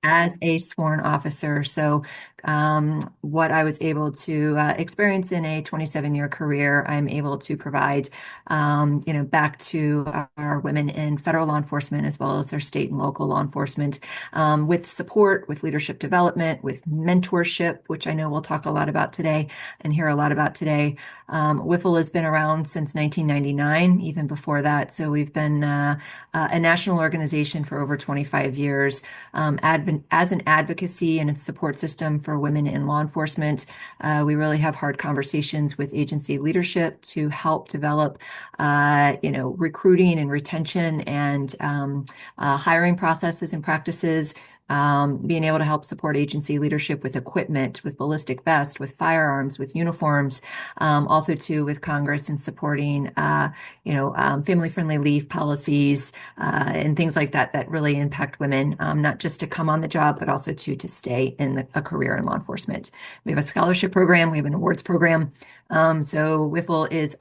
as a sworn officer. So, what I was able to experience in a 27-year career, I'm able to provide, back to our women in federal law enforcement as well as our state and local law enforcement, with support, with leadership development, with mentorship, which I know we'll talk a lot about today and hear a lot about today. WIFL has been around since 1999, even before that. So we've been a national organization for over 25 years, as an advocacy and a support system for women in law enforcement. We really have hard conversations with agency leadership to help develop, recruiting and retention and hiring processes and practices, being able to help support agency leadership with equipment, with ballistic vests, with firearms, with uniforms, also too with Congress and supporting, family-friendly leave policies and things like that that really impact women, not just to come on the job, but also to stay in a career in law enforcement. We have a scholarship program, we have an awards program. So WIFL is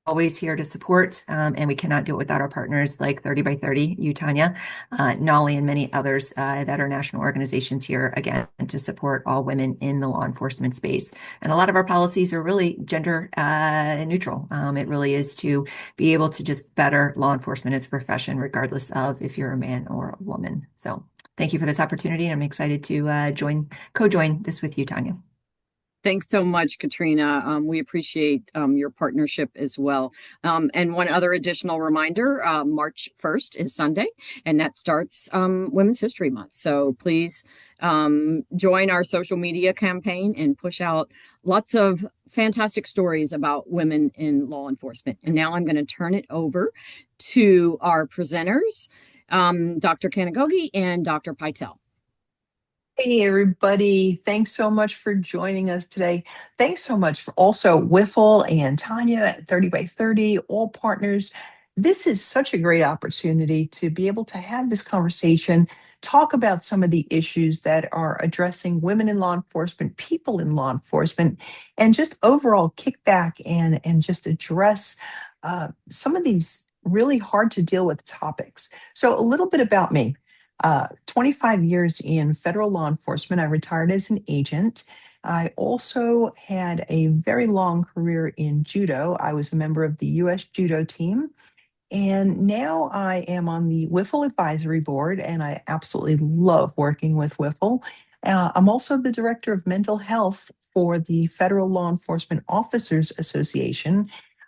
always here to support, and we cannot do it without our partners like 30 by 30, you, Tanya, NOLI, and many others that are national organizations here, again, to support all women in the law enforcement space. And a lot of our policies are really gender neutral. It really is to be able to just better law enforcement as a profession, regardless of if you're a man or a woman. So thank you for this opportunity. I'm excited to co-join this with you, Tanya. Thanks so much, Katrina. We appreciate your partnership as well. And one other additional reminder, March 1st is Sunday, and that starts Women's History Month. So please join our social media campaign and push out lots of fantastic stories about women in law enforcement. And now I'm going to turn it over to our presenters, Dr. Kanagogi and Dr. Pytel. Hey, everybody. Thanks so much for joining us today. Thanks so much for also WIFL and Tanya at 30 by 30, all partners. This is such a great opportunity to be able to have this conversation, talk about some of the issues that are addressing women in law enforcement, people in law enforcement, and just overall kick back and just address some of these really hard to deal with topics. So a little bit about me. 25 years in federal law enforcement. I retired as an agent. I also had a very long career in judo. I was a member of the U.S. judo team. And now I am on the WIFL advisory board, and I absolutely love working with WIFL. I'm also the director of mental health for the Federal Law Enforcement Officers Association.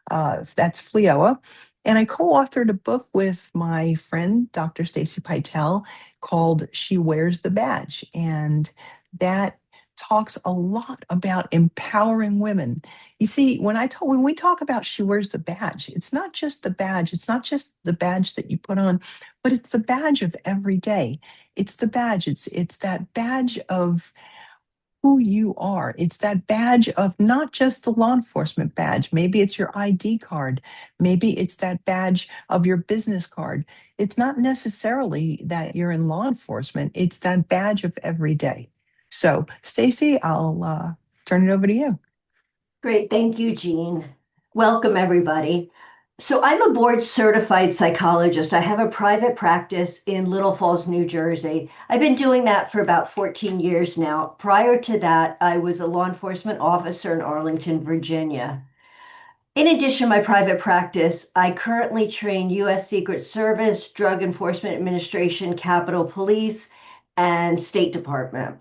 That's FLEOA. And I co-authored a book with my friend, Dr. Stacy Pytel, called She Wears the Badge. And that talks a lot about empowering women. You see, when we talk about She Wears the Badge, it's not just the badge, it's not just the badge that you put on, but it's the badge of every day. It's the badge, it's that badge of who you are. It's that badge of not just the law enforcement badge. Maybe it's your ID card. Maybe it's that badge of your business card. It's not necessarily that you're in law enforcement. It's that badge of every day. So, Stacy, I'll turn it over to you. Great. Thank you, Jean. Welcome, everybody. So I'm a board certified psychologist. I have a private practice in Little Falls, New Jersey. I've been doing that for about 14 years now. Prior to that, I was a law enforcement officer in Arlington, Virginia. In addition to my private practice, I currently train U.S. Secret Service, Drug Enforcement Administration, Capitol Police, and State Department.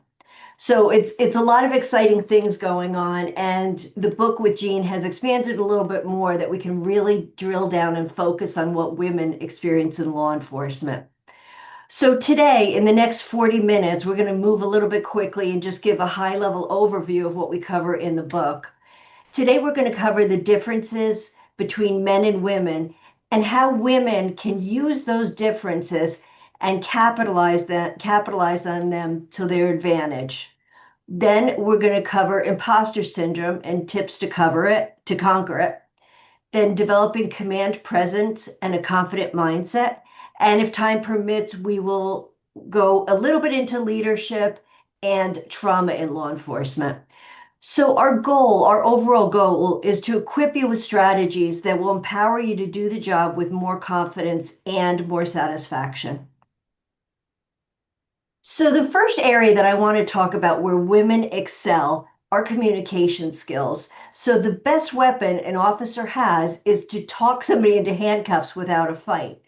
So it's a lot of exciting things going on, and the book with Jean has expanded a little bit more that we can really drill down and focus on what women experience in law enforcement. So today, in the next 40 minutes, we're going to move a little bit quickly and just give a high-level overview of what we cover in the book. Today, we're going to cover the differences between men and women and how women can use those differences and capitalize on them to their advantage. Then we're going to cover imposter syndrome and tips to conquer it. Then developing command presence and a confident mindset. And if time permits, we will go a little bit into leadership and trauma in law enforcement. So our overall goal is to equip you with strategies that will empower you to do the job with more confidence and more satisfaction. So the first area that I want to talk about where women excel are communication skills. So the best weapon an officer has is to talk somebody into handcuffs without a fight.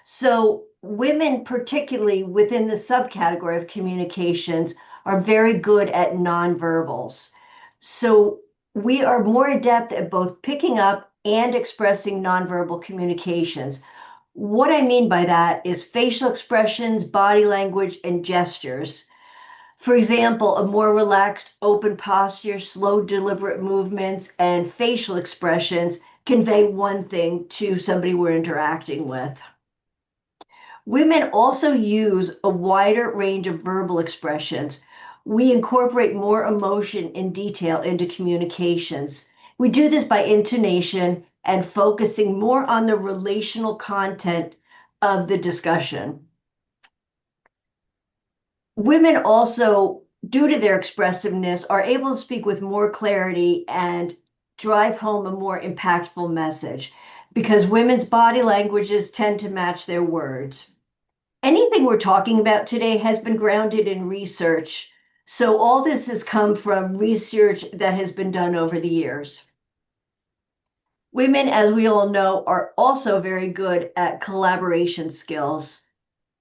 So women, particularly within the subcategory of communications, are very good at nonverbals. So we are more adept at both picking up and expressing nonverbal communications. What I mean by that is facial expressions, body language, and gestures. For example, a more relaxed, open posture, slow, deliberate movements, and facial expressions convey one thing to somebody we're interacting with. Women also use a wider range of verbal expressions. We incorporate more emotion and detail into communications. We do this by intonation and focusing more on the relational content of the discussion. Women also, due to their expressiveness, are able to speak with more clarity and drive home a more impactful message because women's body languages tend to match their words. Anything we're talking about today has been grounded in research. So all this has come from research that has been done over the years. Women, as we all know, are also very good at collaboration skills,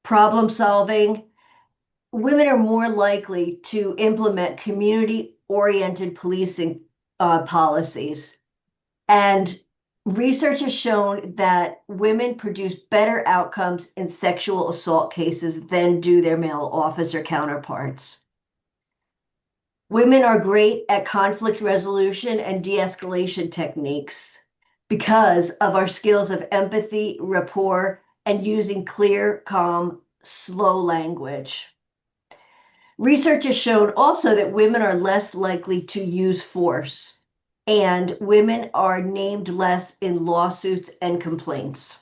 problem solving. Women are more likely to implement community-oriented policing policies. And research has shown that women produce better outcomes in sexual assault cases than do their male officer counterparts. Women are great at conflict resolution and de-escalation techniques because of our skills of empathy, rapport, and using clear, calm, slow language. Research has shown also that women are less likely to use force, and women are named less in lawsuits and complaints.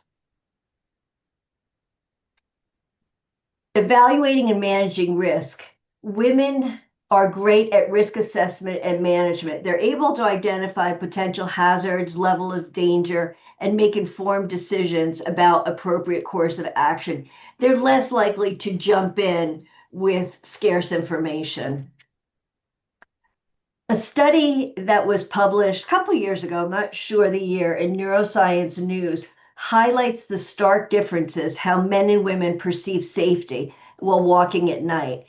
Evaluating and managing risk. Women are great at risk assessment and management. They're able to identify potential hazards, level of danger, and make informed decisions about appropriate course of action. They're less likely to jump in with scarce information. A study that was published a couple years ago, I'm not sure the year, in Neuroscience News highlights the stark differences how men and women perceive safety while walking at night.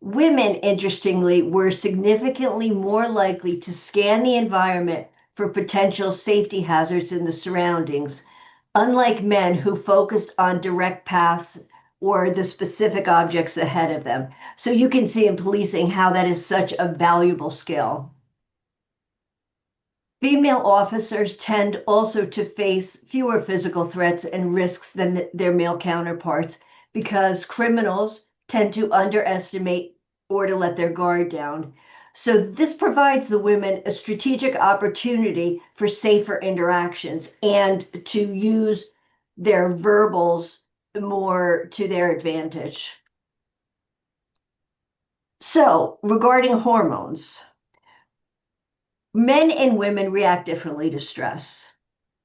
Women, interestingly, were significantly more likely to scan the environment for potential safety hazards in the surroundings, unlike men who focused on direct paths or the specific objects ahead of them. So you can see in policing how that is such a valuable skill. Female officers tend also to face fewer physical threats and risks than their male counterparts because criminals tend to underestimate or to let their guard down. So this provides the women a strategic opportunity for safer interactions and to use their verbals more to their advantage. So regarding hormones, men and women react differently to stress.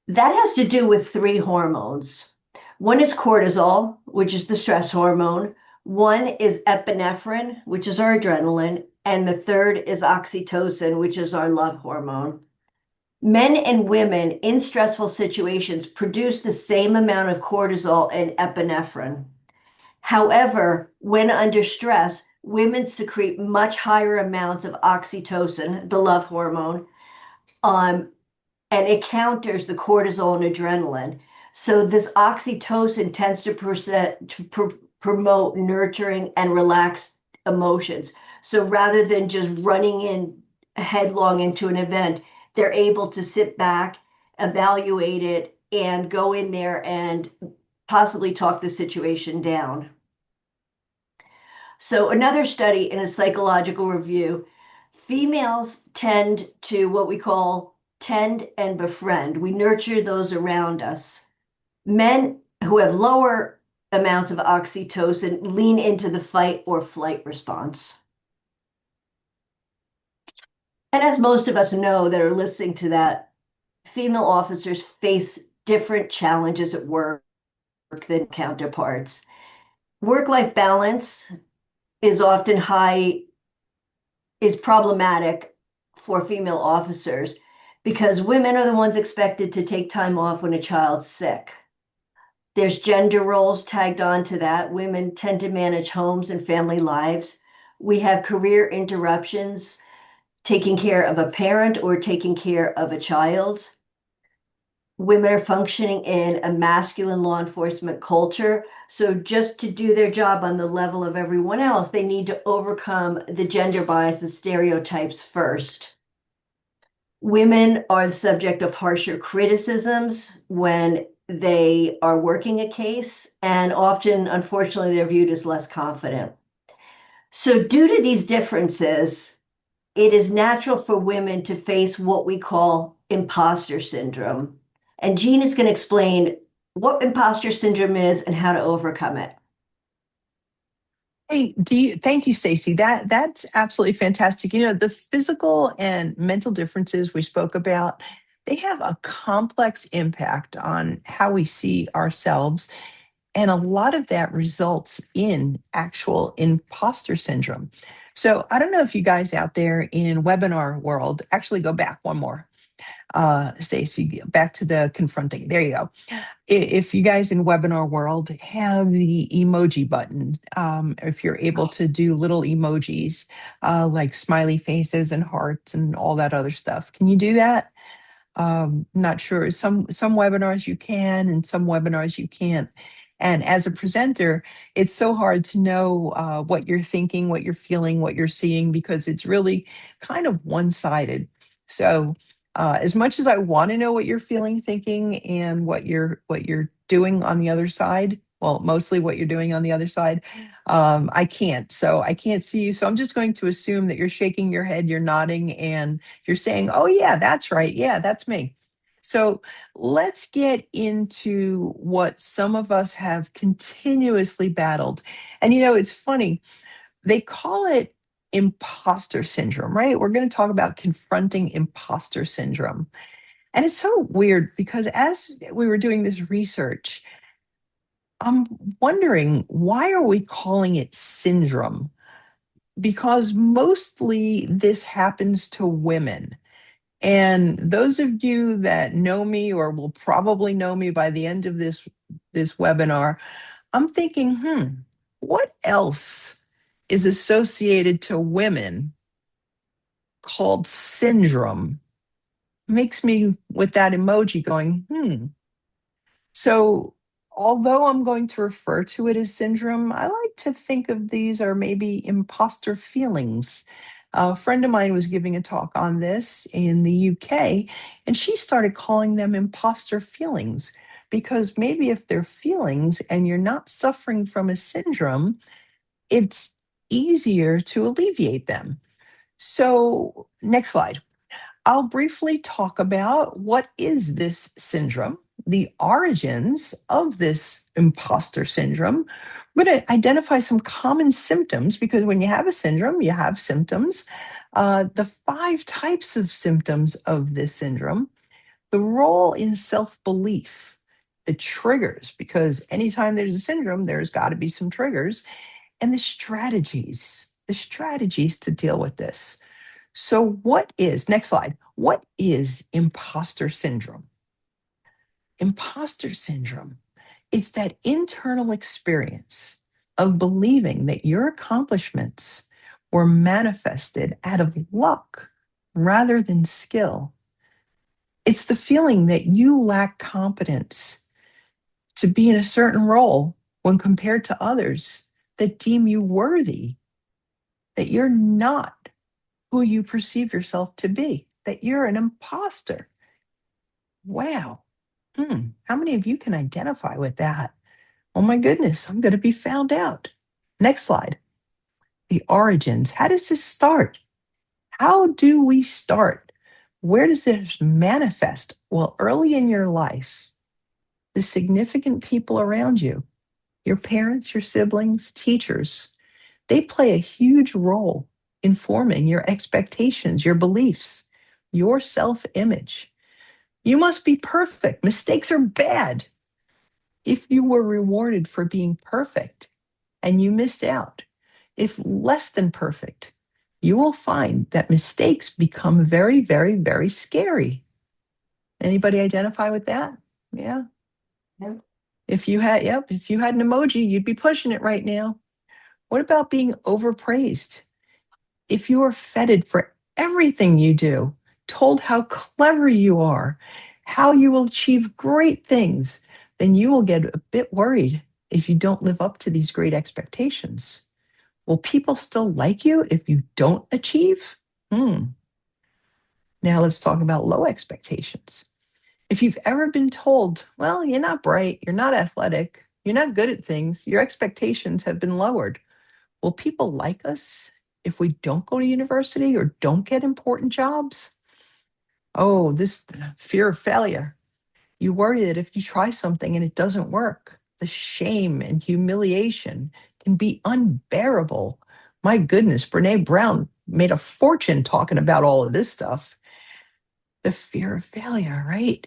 That has to do with three hormones. One is cortisol, which is the stress hormone. One is epinephrine, which is our adrenaline. And the third is oxytocin, which is our love hormone. Men and women in stressful situations produce the same amount of cortisol and epinephrine. However, when under stress, women secrete much higher amounts of oxytocin, the love hormone, and it counters the cortisol and adrenaline. So this oxytocin tends to promote nurturing and relaxed emotions. So rather than just running in headlong into an event, they're able to sit back, evaluate it, and go in there and possibly talk the situation down. So another study in a psychological review, females tend to what we call tend and befriend. We nurture those around us. Men who have lower amounts of oxytocin lean into the fight or flight response. And as most of us know that are listening to that, female officers face different challenges at work than counterparts. Work-life balance is often is problematic for female officers because women are the ones expected to take time off when a child's sick. There's gender roles tagged on to that. Women tend to manage homes and family lives. We have career interruptions, taking care of a parent or taking care of a child. Women are functioning in a masculine law enforcement culture. So just to do their job on the level of everyone else, they need to overcome the gender bias and stereotypes first. Women are the subject of harsher criticisms when they are working a case, and often, unfortunately, they're viewed as less confident. So due to these differences, it is natural for women to face what we call imposter syndrome. And Jean is going to explain what imposter syndrome is and how to overcome it. Hey, thank you, Stacy. That's absolutely fantastic. You know, the physical and mental differences we spoke about, they have a complex impact on how we see ourselves. And a lot of that results in actual imposter syndrome. So I don't know if you guys out there in webinar world, actually go back one more. Stacy, back to the confronting. There you go. If you guys in webinar world have the emoji button, if you're able to do little emojis like smiley faces and hearts and all that other stuff, can you do that? Not sure. Some webinars you can, and some webinars you can't. And as a presenter, it's so hard to know what you're thinking, what you're feeling, what you're seeing, because it's really kind of one-sided. So as much as I want to know what you're feeling, thinking, and what you're doing on the other side, well, mostly what you're doing on the other side, I can't. So I can't see you. So I'm just going to assume that you're shaking your head, you're nodding, and you're saying, oh, yeah, that's right. Yeah, that's me. So let's get into what some of us have continuously battled. And, you know, it's funny, they call it imposter syndrome, right? We're going to talk about confronting imposter syndrome. And it's so weird because as we were doing this research, I'm wondering, why are we calling it syndrome? Because mostly this happens to women. And those of you that know me or will probably know me by the end of this webinar, I'm thinking, what else is associated to women called syndrome? Makes me with that emoji going. So although I'm going to refer to it as syndrome, I like to think of these are maybe imposter feelings. A friend of mine was giving a talk on this in the UK, and she started calling them imposter feelings because maybe if they're feelings and you're not suffering from a syndrome, it's easier to alleviate them. So, next slide. I'll briefly talk about what is this syndrome, the origins of this imposter syndrome. I'm going to identify some common symptoms because when you have a syndrome, you have symptoms. The 5 types of symptoms of this syndrome, the role in self-belief, the triggers, because anytime there's a syndrome, there's got to be some triggers, and the strategies to deal with this. So next slide, what is imposter syndrome? Imposter syndrome, it's that internal experience of believing that your accomplishments were manifested out of luck rather than skill. It's the feeling that you lack competence to be in a certain role when compared to others that deem you worthy, that you're not who you perceive yourself to be, that you're an imposter. Wow. How many of you can identify with that? Oh my goodness, I'm going to be found out. Next slide. The origins. How does this start? How do we start? Where does this manifest? Well, early in your life, the significant people around you, your parents, your siblings, teachers, they play a huge role in forming your expectations, your beliefs, your self-image. You must be perfect. Mistakes are bad. If you were rewarded for being perfect and you missed out, if less than perfect, you will find that mistakes become very, very, very scary. Anybody identify with that? Yeah. Yeah. If you had an emoji, you'd be pushing it right now. What about being overpraised? If you are feted for everything you do, told how clever you are, how you will achieve great things, then you will get a bit worried if you don't live up to these great expectations. Will people still like you if you don't achieve? Now let's talk about low expectations. If you've ever been told, well, you're not bright, you're not athletic, you're not good at things, your expectations have been lowered. Will people like us if we don't go to university or don't get important jobs? Oh, this fear of failure. You worry that if you try something and it doesn't work, the shame and humiliation can be unbearable. My goodness, Brene Brown made a fortune talking about all of this stuff. The fear of failure, right?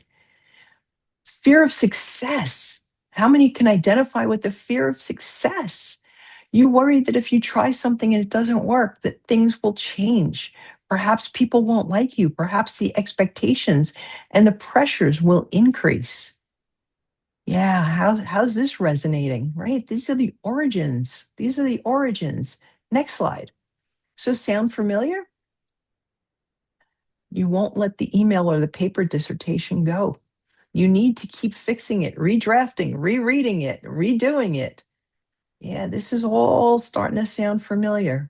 Fear of success. How many can identify with the fear of success? You worry that if you try something and it doesn't work, that things will change. Perhaps people won't like you. Perhaps the expectations and the pressures will increase. Yeah, how's this resonating, right? These are the origins. These are the origins. Next slide. So sound familiar? You won't let the email or the paper dissertation go. You need to keep fixing it, redrafting, rereading it, redoing it. Yeah, this is all starting to sound familiar.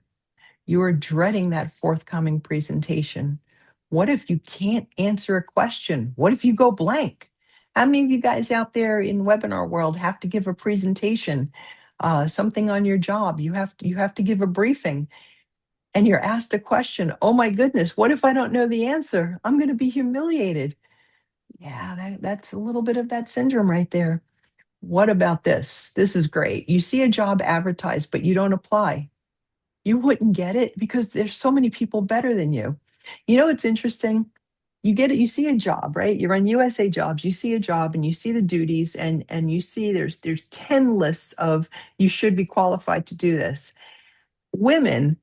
You are dreading that forthcoming presentation. What if you can't answer a question? What if you go blank? How many of you guys out there in webinar world have to give a presentation, something on your job? You have to give a briefing, and you're asked a question. Oh my goodness, what if I don't know the answer? I'm going to be humiliated. Yeah, that's a little bit of that syndrome right there. What about this? This is great. You see a job advertised, but you don't apply. You wouldn't get it because there's so many people better than you. You know, it's interesting. You get it, you see a job, right? You're on USA Jobs, you see a job and you see the duties and you see there's 10 lists of you should be qualified to do this. Women,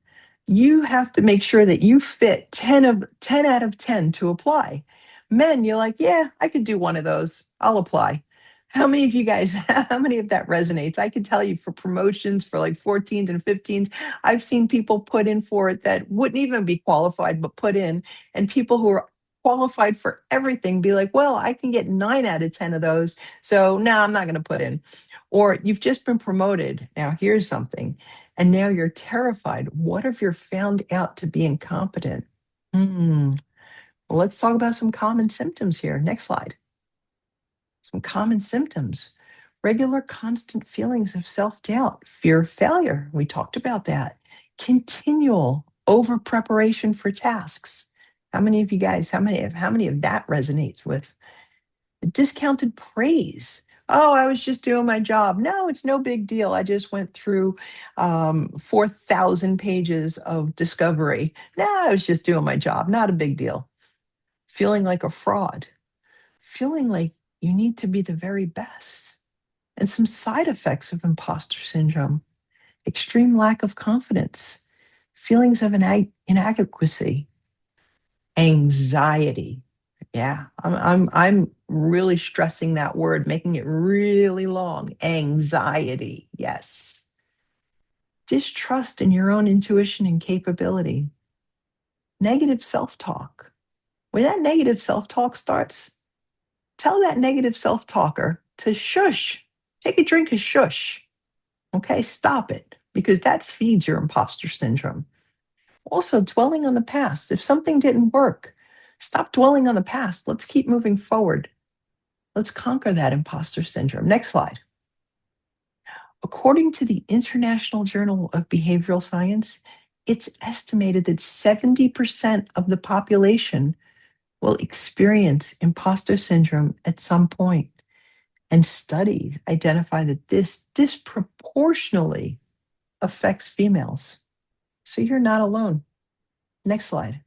you have to make sure that you fit 10 out of 10 to apply. Men, you're like, yeah, I could do one of those. I'll apply. How many of you guys, how many of that resonates? I can tell you for promotions for like 14s and 15s, I've seen people put in for it that wouldn't even be qualified, but put in, and people who are qualified for everything be like, well, I can get 9 out of 10 of those. So no, I'm not going to put in. Or you've just been promoted. Now here's something. And now you're terrified. What if you're found out to be incompetent? Well, let's talk about some common symptoms here. Next slide. Some common symptoms. Regular constant feelings of self-doubt, fear of failure. We talked about that. Continual over preparation for tasks. How many of you guys, how many of that resonates with? Discounted praise. Oh, I was just doing my job. No, it's no big deal. I just went through 4,000 pages of discovery. No, I was just doing my job. Not a big deal. Feeling like a fraud. Feeling like you need to be the very best. And some side effects of imposter syndrome: extreme lack of confidence, feelings of inadequacy, anxiety. Yeah, I'm really stressing that word, making it really long. Anxiety, yes. Distrust in your own intuition and capability. Negative self-talk. When that negative self-talk starts, tell that negative self-talker to shush. Take a drink of shush. Okay, stop it, because that feeds your imposter syndrome. Also, dwelling on the past. If something didn't work, stop dwelling on the past. Let's keep moving forward. Let's conquer that imposter syndrome. Next slide. According to the International Journal of Behavioral Science, it's estimated that 70% of the population will experience imposter syndrome at some point. And studies identify that this disproportionately affects females. So you're not alone. Next slide.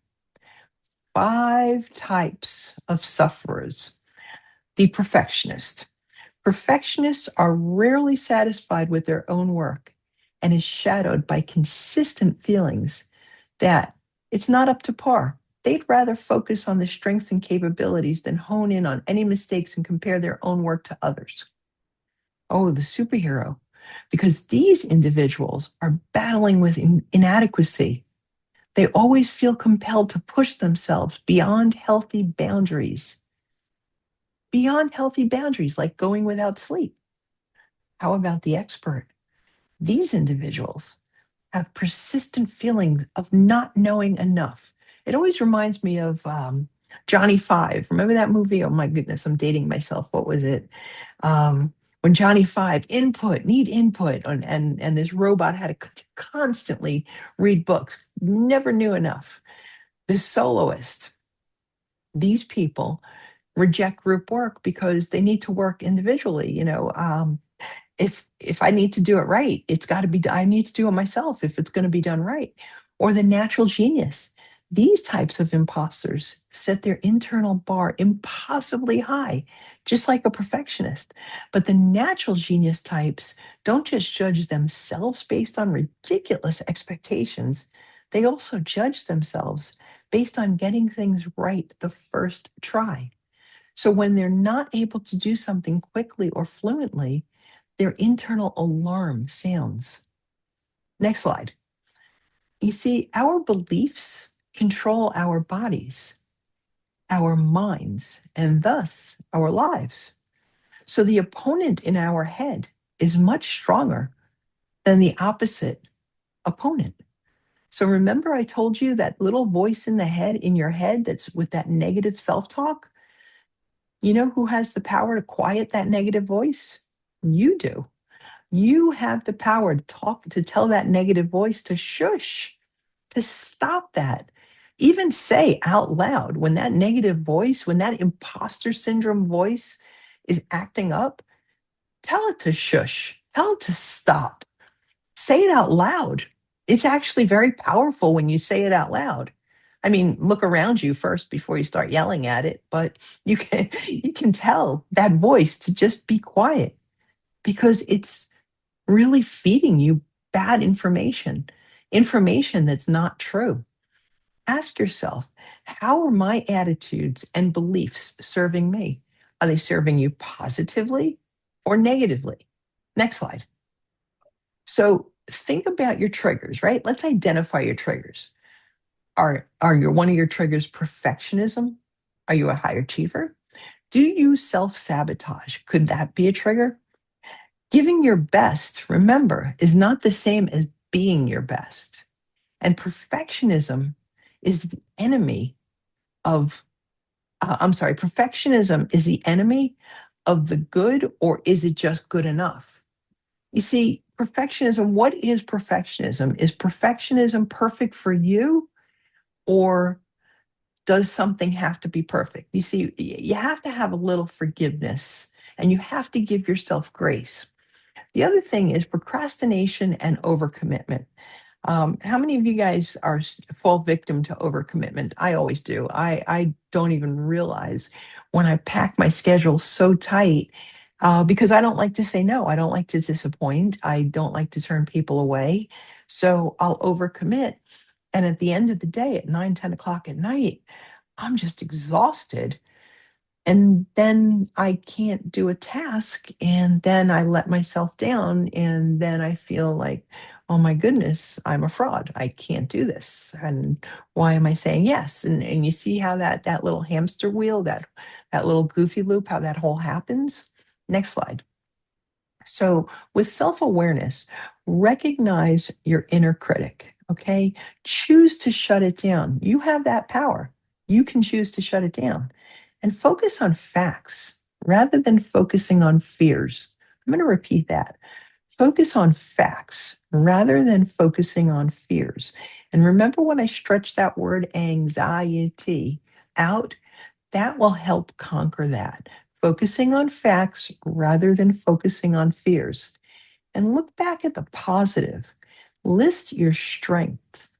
5 types of sufferers. The perfectionist. Perfectionists are rarely satisfied with their own work and is shadowed by consistent feelings that it's not up to par. They'd rather focus on the strengths and capabilities than hone in on any mistakes and compare their own work to others. Oh, the superhero. Because these individuals are battling with inadequacy. They always feel compelled to push themselves beyond healthy boundaries, like going without sleep. How about the expert? These individuals have persistent feelings of not knowing enough. It always reminds me of Johnny Five. Remember that movie? Oh my goodness, I'm dating myself. What was it? When Johnny Five need input, and this robot had to constantly read books, never knew enough. The soloist, these people reject group work because they need to work individually. If I need to do it right, it's got to be, I need to do it myself if it's going to be done right. Or the natural genius. These types of imposters set their internal bar impossibly high, just like a perfectionist. But the natural genius types don't just judge themselves based on ridiculous expectations, they also judge themselves based on getting things right the first try. So when they're not able to do something quickly or fluently, their internal alarm sounds. Next slide. You see, our beliefs control our bodies, our minds, and thus our lives. So the opponent in our head is much stronger than the opposite opponent. So remember, I told you that little voice in your head that's with that negative self talk? You know who has the power to quiet that negative voice? You do. You have the power to tell that negative voice to shush, to stop that. Even say out loud when that negative voice, when that imposter syndrome voice is acting up, tell it to shush, tell it to stop. Say it out loud. It's actually very powerful when you say it out loud. I mean, look around you first before you start yelling at it, but you can tell that voice to just be quiet because it's really feeding you bad information that's not true. Ask yourself, how are my attitudes and beliefs serving me? Are they serving you positively or negatively? Next slide. So think about your triggers, right? Let's identify your triggers. One of your triggers perfectionism? Are you a high achiever? Do you self-sabotage? Could that be a trigger? Giving your best, remember, is not the same as being your best. And perfectionism is the enemy of, perfectionism is the enemy of the good, or is it just good enough? You see, perfectionism, what is perfectionism? Is perfectionism perfect for you, or does something have to be perfect? You see, you have to have a little forgiveness and you have to give yourself grace. The other thing is procrastination and overcommitment. How many of you guys fall victim to overcommitment? I always do. I don't even realize when I pack my schedule so tight because I don't like to say no. I don't like to disappoint. I don't like to turn people away. So I'll overcommit. And at the end of the day, at 9, 10 o'clock at night, I'm just exhausted. And then I can't do a task. And then I let myself down. And then I feel like, oh my goodness, I'm a fraud. I can't do this. And why am I saying yes? And you see how that little hamster wheel, that little goofy loop, how that whole happens? Next slide. So with self-awareness, recognize your inner critic, okay? Choose to shut it down. You have that power. You can choose to shut it down and focus on facts rather than focusing on fears. I'm going to repeat that. Focus on facts rather than focusing on fears. And remember when I stretched that word anxiety out, that will help conquer that. Focusing on facts rather than focusing on fears. And look back at the positive. List your strengths.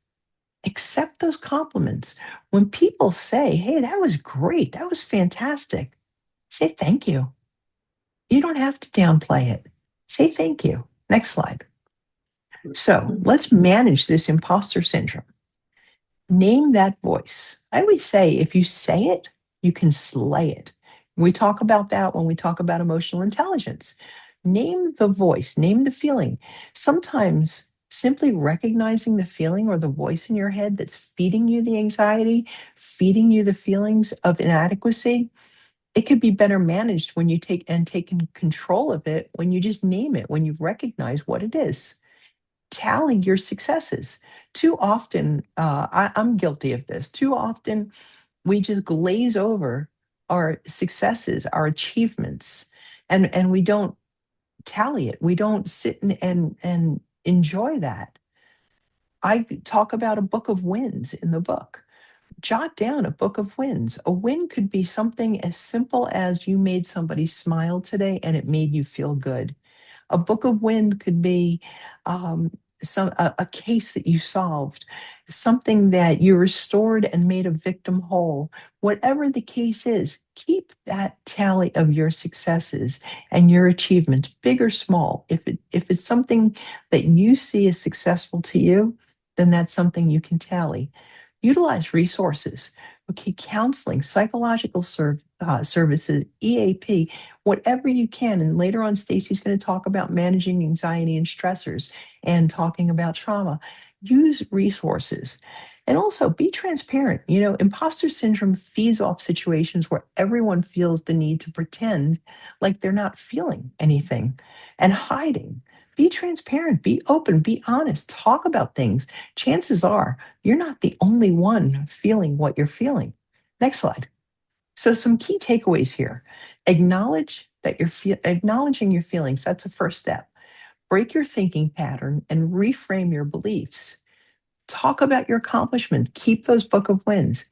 Accept those compliments. When people say, hey, that was great, that was fantastic, say thank you. You don't have to downplay it. Say thank you. Next slide. So let's manage this imposter syndrome. Name that voice. I always say if you say it, you can slay it. We talk about that when we talk about emotional intelligence. Name the voice, name the feeling. Sometimes simply recognizing the feeling or the voice in your head that's feeding you the anxiety, feeding you the feelings of inadequacy, it could be better managed when you take control of it, when you just name it, when you recognize what it is. Tally your successes. Too often, I'm guilty of this. Too often, we just glaze over our successes, our achievements, and we don't tally it. We don't sit and enjoy that. I talk about a book of wins in the book. Jot down a book of wins. A win could be something as simple as you made somebody smile today and it made you feel good. A book of wind could be um, a case that you solved, something that you restored and made a victim whole. Whatever the case is, keep that tally of your successes and your achievements, big or small. If it's something that you see as successful to you, then that's something you can tally. Utilize resources. Okay, counseling, psychological services, EAP, whatever you can. And later on, Stacy's going to talk about managing anxiety and stressors and talking about trauma. Use resources and also be transparent. You know, imposter syndrome feeds off situations where everyone feels the need to pretend like they're not feeling anything and hiding. Be transparent, be open, be honest, talk about things. Chances are you're not the only one feeling what you're feeling. Next slide. So some key takeaways here. Acknowledge that acknowledging your feelings, that's the first step. Break your thinking pattern and reframe your beliefs. Talk about your accomplishments. Keep those book of wins.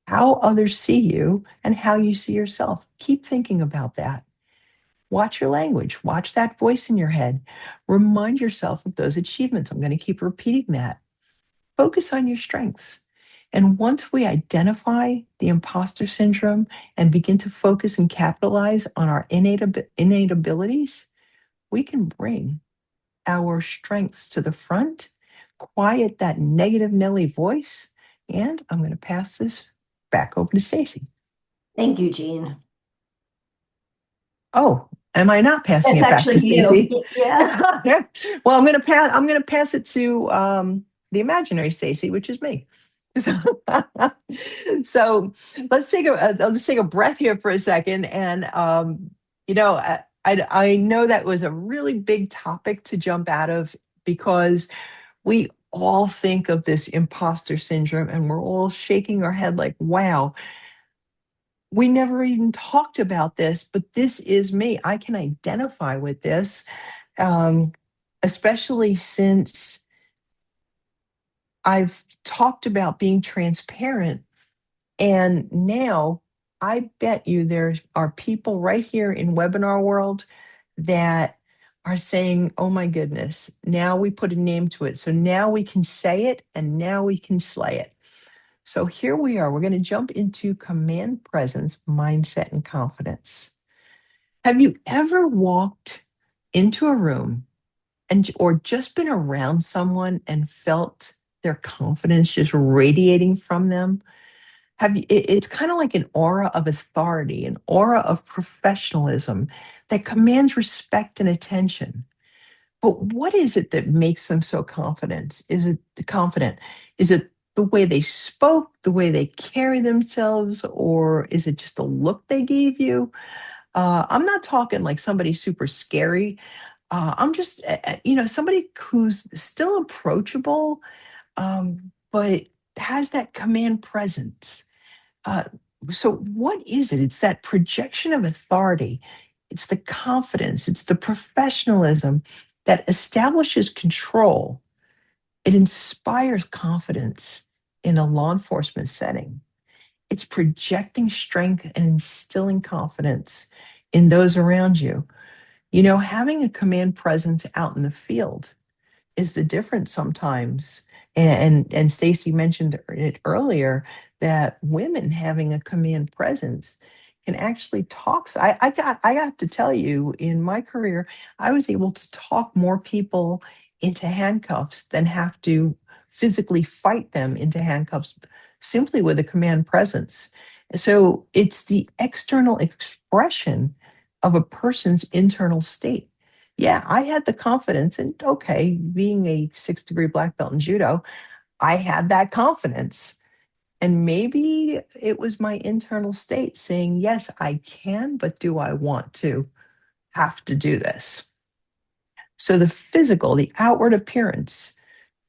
How others see you and how you see yourself. Keep thinking about that. Watch your language. Watch that voice in your head. Remind yourself of those achievements. I'm going to keep repeating that. Focus on your strengths. And once we identify the imposter syndrome and begin to focus and capitalize on our innate abilities, we can bring our strengths to the front, quiet that negative Nelly voice, and I'm going to pass this back over to Stacy. Thank you, Jean. Oh, am I not passing It's it back to actually you. Stacy? Yeah. Well, I'm going to pass it to the imaginary Stacy, which is me. So, so let's take a breath here for a second, and you know, I know that was a really big topic to jump out of because we all think of this imposter syndrome, and we're all shaking our head like, "Wow, we never even talked about this, but this is me. I can identify with this, um, especially since I've talked about being transparent. And now I bet you there are people right here in webinar world that are saying, oh my goodness, now we put a name to it. So now we can say it and now we can slay it. So here we are. We're going to jump into command presence, mindset, and confidence. Have you ever walked into a room or just been around someone and felt their confidence just radiating from them? It's kind of like an aura of authority, an aura of professionalism that commands respect and attention. But what is it that makes them so confident? Is it the way they spoke, the way they carry themselves, or is it just the look they gave you? I'm not talking like somebody super scary. I'm just, somebody who's still approachable, but has that command presence. Uh, so, what is it? It's that projection of authority, it's the confidence, it's the professionalism that establishes control. It inspires confidence in a law enforcement setting. It's projecting strength and instilling confidence in those around you. You know, having a command presence out in the field is the difference sometimes. And Stacy mentioned it earlier that women having a command presence can actually talk. So I got to tell you, in my career, I was able to talk more people into handcuffs than have to physically fight them into handcuffs simply with a command presence. So it's the external expression of a person's internal state. Yeah, I had the confidence, and okay, being a 6th-degree black belt in judo, I had that confidence. And maybe it was my internal state saying, yes, I can, but do I want to have to do this? So the physical, the outward appearance,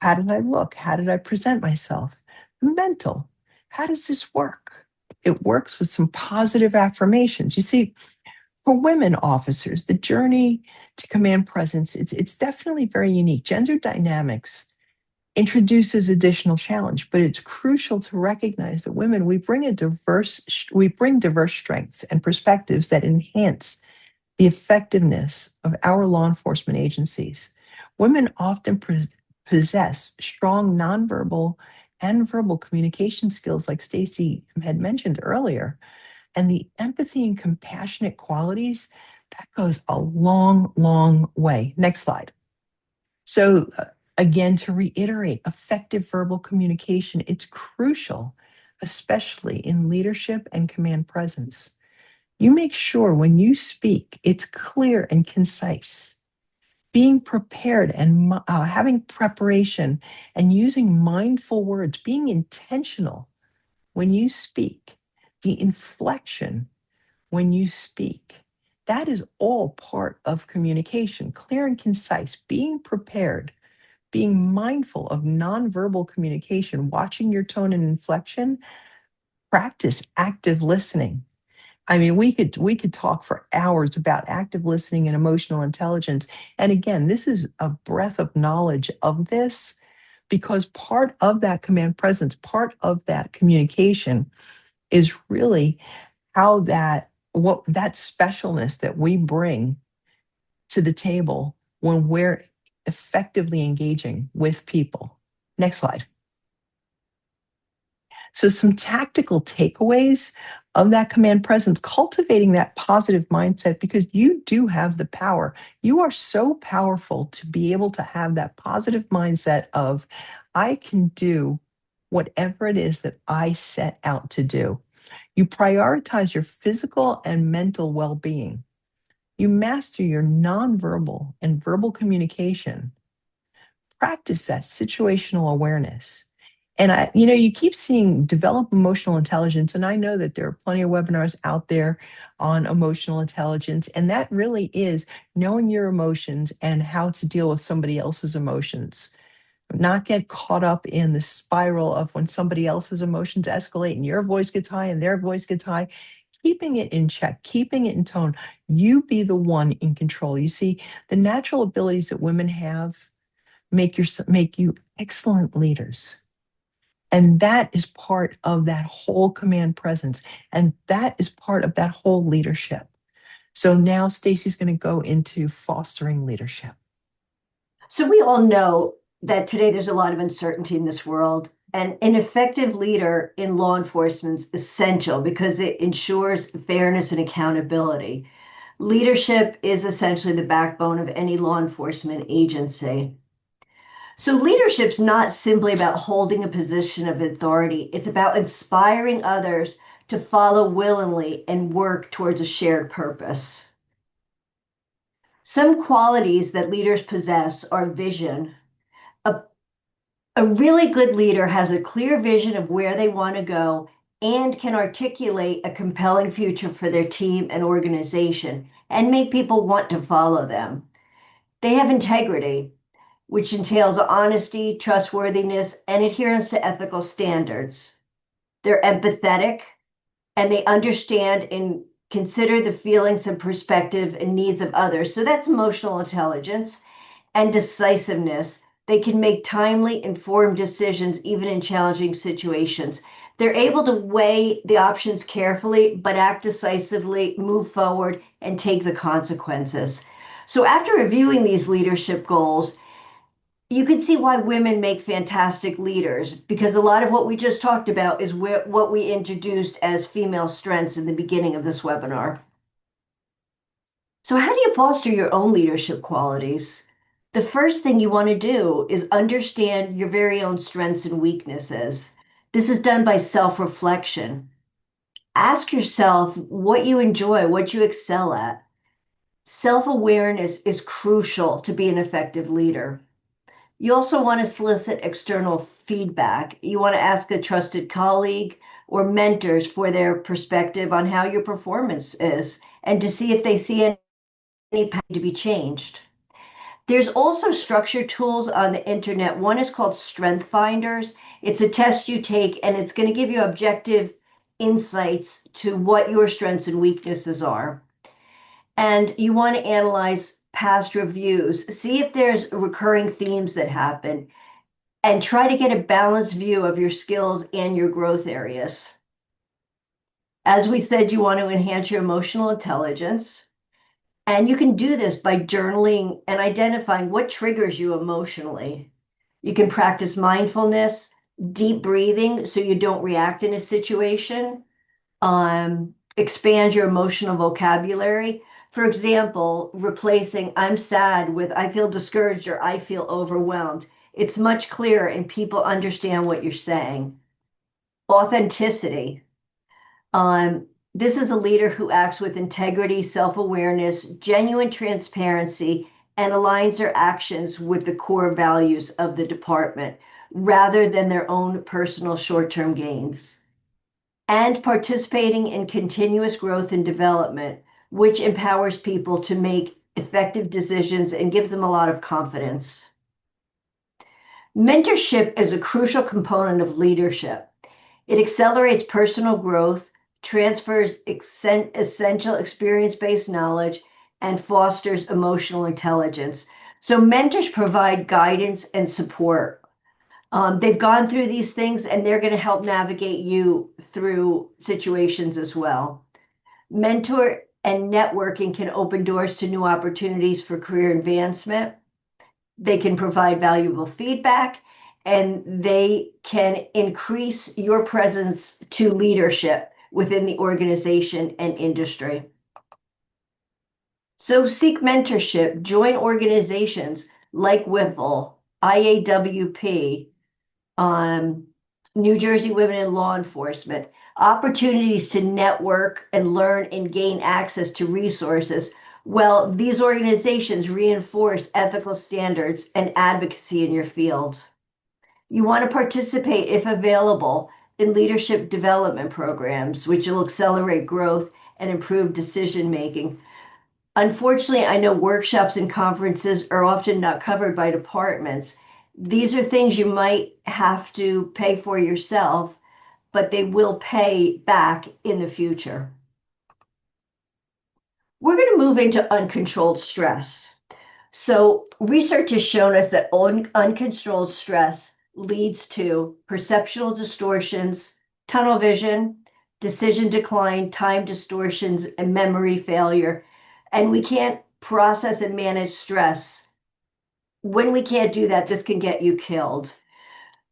how did I look? How did I present myself? Mental, how does this work? It works with some positive affirmations. You see, for women officers, the journey to command presence, it's definitely very unique. Gender dynamics introduces additional challenge, but it's crucial to recognize that women, we bring diverse strengths and perspectives that enhance the effectiveness of our law enforcement agencies. Women often possess strong nonverbal and verbal communication skills, like Stacy had mentioned earlier, and the empathy and compassionate qualities that goes a long, long way. Next slide. So, again, to reiterate, effective verbal communication, it's crucial, especially in leadership and command presence. You make sure when you speak, it's clear and concise. Being prepared and having preparation and using mindful words, being intentional when you speak, the inflection when you speak, that is all part of communication, clear and concise, being prepared, being mindful of nonverbal communication, watching your tone and inflection, practice active listening. I mean, we could talk for hours about active listening and emotional intelligence. And again, this is a breadth of knowledge of this, because part of that command presence, part of that communication is really how that specialness that we bring to the table when we're effectively engaging with people. Next slide. So some tactical takeaways of that command presence, cultivating that positive mindset, because you do have the power. You are so powerful to be able to have that positive mindset of, I can do whatever it is that I set out to do. You prioritize your physical and mental well-being. You master your nonverbal and verbal communication. Practice that situational awareness. And you keep seeing develop emotional intelligence. And I know that there are plenty of webinars out there on emotional intelligence. And that really is knowing your emotions and how to deal with somebody else's emotions. Not get caught up in the spiral of when somebody else's emotions escalate and your voice gets high and their voice gets high. Keeping it in check, keeping it in tone. You be the one in control. You see, the natural abilities that women have make you excellent leaders. And that is part of that whole command presence. And that is part of that whole leadership. So now Stacy's going to go into fostering leadership. So we all know that today there's a lot of uncertainty in this world, and an effective leader in law enforcement is essential because it ensures fairness and accountability. Leadership is essentially the backbone of any law enforcement agency. So leadership's not simply about holding a position of authority. It's about inspiring others to follow willingly and work towards a shared purpose. Some qualities that leaders possess are vision. A really good leader has a clear vision of where they want to go and can articulate a compelling future for their team and organization and make people want to follow them. They have integrity, which entails honesty, trustworthiness, and adherence to ethical standards. They're empathetic, and they understand and consider the feelings and perspective and needs of others. So that's emotional intelligence. And decisiveness. They can make timely, informed decisions, even in challenging situations. They're able to weigh the options carefully, but act decisively, move forward, and take the consequences. So after reviewing these leadership goals, you can see why women make fantastic leaders, because a lot of what we just talked about is what we introduced as female strengths in the beginning of this webinar. So how do you foster your own leadership qualities? The first thing you want to do is understand your very own strengths and weaknesses. This is done by self-reflection. Ask yourself what you enjoy, what you excel at. Self-awareness is crucial to be an effective leader. You also want to solicit external feedback. You want to ask a trusted colleague or mentors for their perspective on how your performance is and to see if they see any path to be changed. There's also structured tools on the internet. One is called Strength Finders. It's a test you take, and it's going to give you objective insights to what your strengths and weaknesses are. And you want to analyze past reviews, see if there's recurring themes that happen, and try to get a balanced view of your skills and your growth areas. As we said, you want to enhance your emotional intelligence. And you can do this by journaling and identifying what triggers you emotionally. You can practice mindfulness, deep breathing so you don't react in a situation, expand your emotional vocabulary. For example, replacing I'm sad with I feel discouraged or I feel overwhelmed. It's much clearer and people understand what you're saying. Authenticity. This is a leader who acts with integrity, self-awareness, genuine transparency, and aligns their actions with the core values of the department rather than their own personal short-term gains. And participating in continuous growth and development, which empowers people to make effective decisions and gives them a lot of confidence. Mentorship is a crucial component of leadership. It accelerates personal growth, transfers essential experience-based knowledge, and fosters emotional intelligence. So mentors provide guidance and support. They've gone through these things and they're going to help navigate you through situations as well. Mentor and networking can open doors to new opportunities for career advancement. They can provide valuable feedback and they can increase your presence to leadership within the organization and industry. So seek mentorship, join organizations like WIFL, IAWP, New Jersey Women in Law Enforcement, opportunities to network and learn and gain access to resources. Well, these organizations reinforce ethical standards and advocacy in your field. You want to participate, if available, in leadership development programs, which will accelerate growth and improve decision making. Unfortunately, I know workshops and conferences are often not covered by departments. These are things you might have to pay for yourself, but they will pay back in the future. We're going to move into uncontrolled stress. So research has shown us that uncontrolled stress leads to perceptual distortions, tunnel vision, decision decline, time distortions, and memory failure. And we can't process and manage stress. When we can't do that, this can get you killed.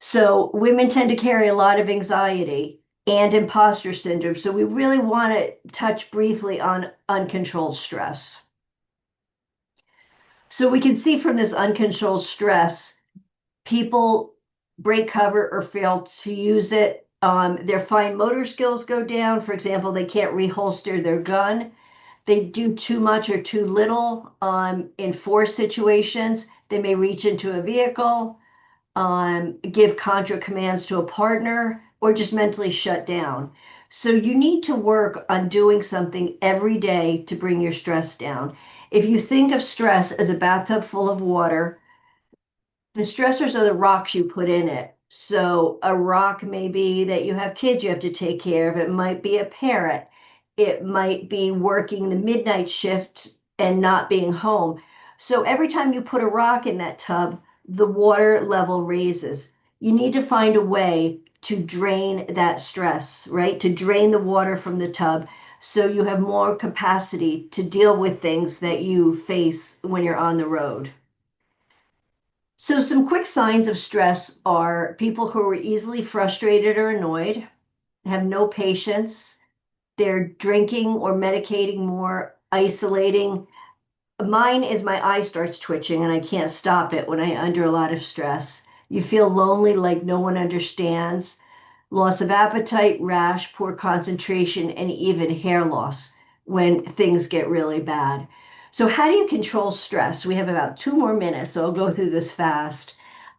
So women tend to carry a lot of anxiety and imposter syndrome. So we really want to touch briefly on uncontrolled stress. So we can see from this uncontrolled stress, people break cover or fail to use it. Their fine motor skills go down. For example, they can't reholster their gun. They do too much or too little in force situations. They may reach into a vehicle, give contra commands to a partner, or just mentally shut down. So you need to work on doing something every day to bring your stress down. If you think of stress as a bathtub full of water, the stressors are the rocks you put in it. So a rock may be that you have kids you have to take care of. It might be a parent. It might be working the midnight shift and not being home. So every time you put a rock in that tub, the water level raises. You need to find a way to drain that stress, right? To drain the water from the tub so you have more capacity to deal with things that you face when you're on the road. So some quick signs of stress are people who are easily frustrated or annoyed, have no patience, they're drinking or medicating more, isolating, Mine is my eye starts twitching and I can't stop it when I'm under a lot of stress. You feel lonely, like no one understands, loss of appetite, rash, poor concentration, and even hair loss when things get really bad. So, how do you control stress? We have about 2 more minutes, so I'll go through this fast.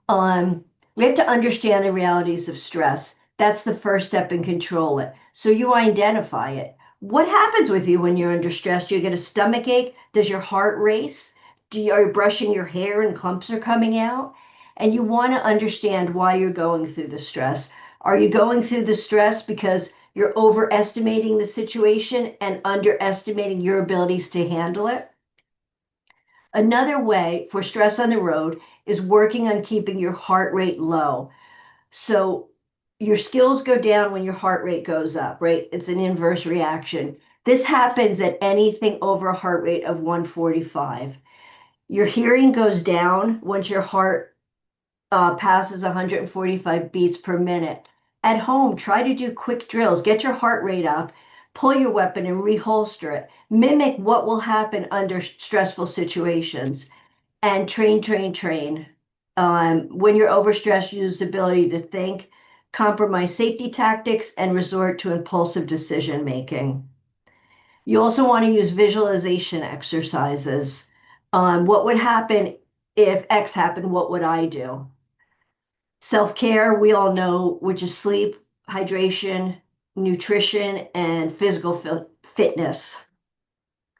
We have to understand the realities of stress. That's the first step in control it. So you identify it. What happens with you when you're under stress? Do you get a stomach ache? Does your heart race? Are you brushing your hair and clumps are coming out? And you want to understand why you're going through the stress. Are you going through the stress because you're overestimating the situation and underestimating your abilities to handle it? Another way for stress on the road is working on keeping your heart rate low. So your skills go down when your heart rate goes up, right? It's an inverse reaction. This happens at anything over a heart rate of 145. Your hearing goes down once your heart passes 145 beats per minute. At home, try to do quick drills. Get your heart rate up, pull your weapon and reholster it. Mimic what will happen under stressful situations and train, train, train. When you're overstressed, use the ability to think, compromise safety tactics, and resort to impulsive decision making. You also want to use visualization exercises. What would happen if X happened? What would I do? Self-care, we all know, which is sleep, hydration, nutrition, and physical fitness.